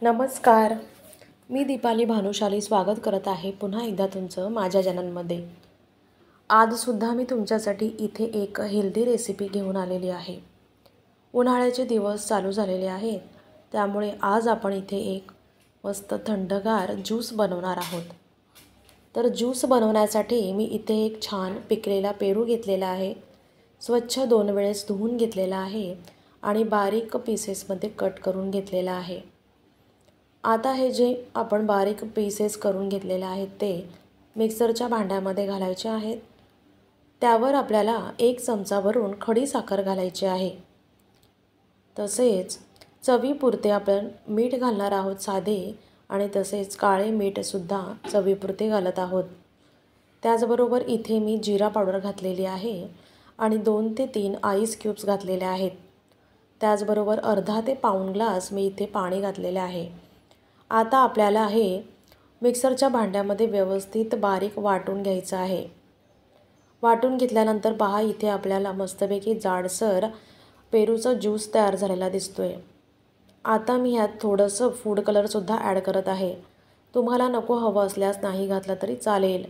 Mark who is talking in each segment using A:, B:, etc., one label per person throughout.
A: नमस्कार. मी दीपाली भानुशाली स्वागत करत आहे पुन्हा एकदा तुमचं माझ्या चॅनलमध्ये. आजसुद्धा मी तुमच्यासाठी इथे एक हेल्दी रेसिपी घेऊन आलेली आहे. उन्हाळ्याचे दिवस चालू झालेले आहेत, त्यामुळे आज आपण इथे एक मस्त थंडगार ज्यूस बनवणार आहोत. तर ज्यूस बनवण्यासाठी मी इथे एक छान पिकलेला पेरू घेतलेला आहे. स्वच्छ 2 वेळेस धुवून घेतलेला आहे आणि बारीक पीसेसमध्ये कट करून घेतलेला आहे. आता हे जे आपण बारीक पीसेस करून घेतलेले आहेत ते मिक्सरच्या भांड्यामध्ये घालायचे आहेत. त्यावर आपल्याला 1 चमचा भरून खडी साखर घालायची आहे. तसेच चवीपुरते आपण मीठ घालणार आहोत साधे, आणि तसेच काळे मीठसुद्धा चवीपुरते घालत आहोत. त्याचबरोबर इथे मी जिरा पावडर घातलेली आहे आणि 2 ते 3 आईस क्यूब्स घातलेले आहेत. त्याचबरोबर अर्धा ते पाऊण ग्लास मी इथे पाणी घातलेले आहे. आता आपल्याला हे मिक्सरच्या भांड्यामध्ये व्यवस्थित बारीक वाटून घ्यायचं आहे. वाटून घेतल्यानंतर पहा, इथे आपल्याला मस्तपैकी जाडसर पेरूचा ज्यूस तयार झालेला दिसतोय. आता मी ह्यात थोडंसं फूड कलरसुद्धा ॲड करत आहे. तुम्हाला नको हवं असल्यास नाही घातला तरी चालेल.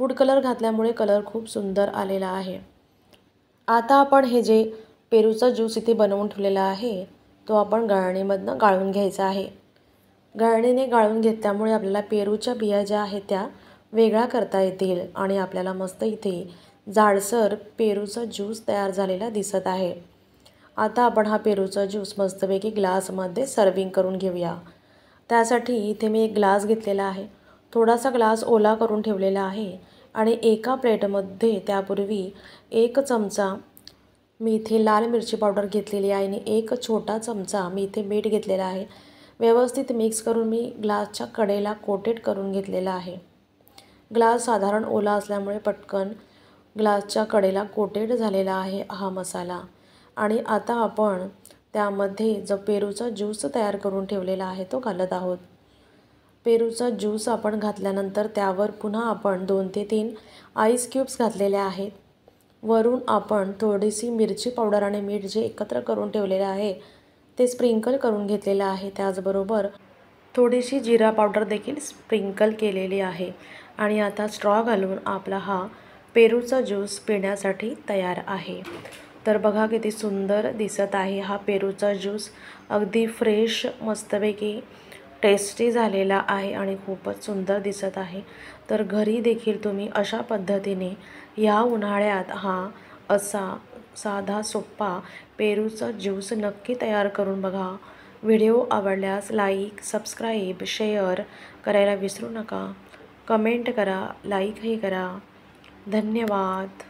A: फूड कलर घातल्यामुळे कलर खूप सुंदर आलेला आहे. आता आपण हे जे पेरूचा ज्यूस इथे बनवून ठेवलेला आहे तो आपण गाळणीमधनं गाळून घ्यायचा आहे. गाळणीने गाळून घेतल्यामुळे आपल्याला पेरूच्या बिया ज्या आहेत त्या वेगळ्या करता येतील आणि आपल्याला मस्त इथे जाडसर पेरूचा ज्यूस तयार झालेला दिसत आहे. आता आपण हा पेरूचा ज्यूस मस्तपैकी ग्लासमध्ये सर्विंग करून घेऊया. त्यासाठी इथे मी एक ग्लास घेतलेला आहे. थोडासा ग्लास ओला करून ठेवलेला आहे आणि एका प्लेटमध्ये त्यापूर्वी 1 चमचा मी इथे लाल मिरची पावडर घेतलेली आहे आणि 1 छोटा चमचा मी इथे मीठ घेतलेला आहे. व्यवस्थित मिक्स करून मी ग्लासच्या कडेला कोटेड करून घेतलेला आहे. ग्लास साधारण ओला असल्यामुळे पटकन ग्लासच्या कडेला कोटेड झालेला आहे हा मसाला. आणि आता आपण त्यामध्ये जो पेरूचा ज्यूस तयार करून ठेवलेला आहे तो घालत आहोत. पेरूचा ज्यूस आपण घातल्यानंतर त्यावर पुन्हा आपण 2 ते 3 आईस क्यूब्स घातलेले आहेत. वरून आपण थोडीशी मिरची पावडर आणि मीठ जे एकत्र करून ठेवलेले आहे ते स्प्रिंकल करून घेतलेलं आहे. त्याचबरोबर थोडीशी जिरा पावडर देखील स्प्रिंकल केलेली आहे. आणि आता स्ट्रॉ घालून आपला हा पेरूचा ज्यूस पिण्यासाठी तयार आहे. तर बघा किती सुंदर दिसत आहे हा पेरूचा ज्यूस. अगदी फ्रेश मस्तपैकी टेस्टी झालेला आहे आणि खूपच सुंदर दिसत आहे. तर घरी देखील तुम्ही अशा पद्धतीने या उन्हाळ्यात हा असा साधा सोप्पा पेरूचा ज्यूस नक्की तयार करून बघा. व्हिडिओ आवडल्यास लाईक, सबस्क्राईब, शेअर करायला विसरू नका. कमेंट करा, लाईकही करा. धन्यवाद.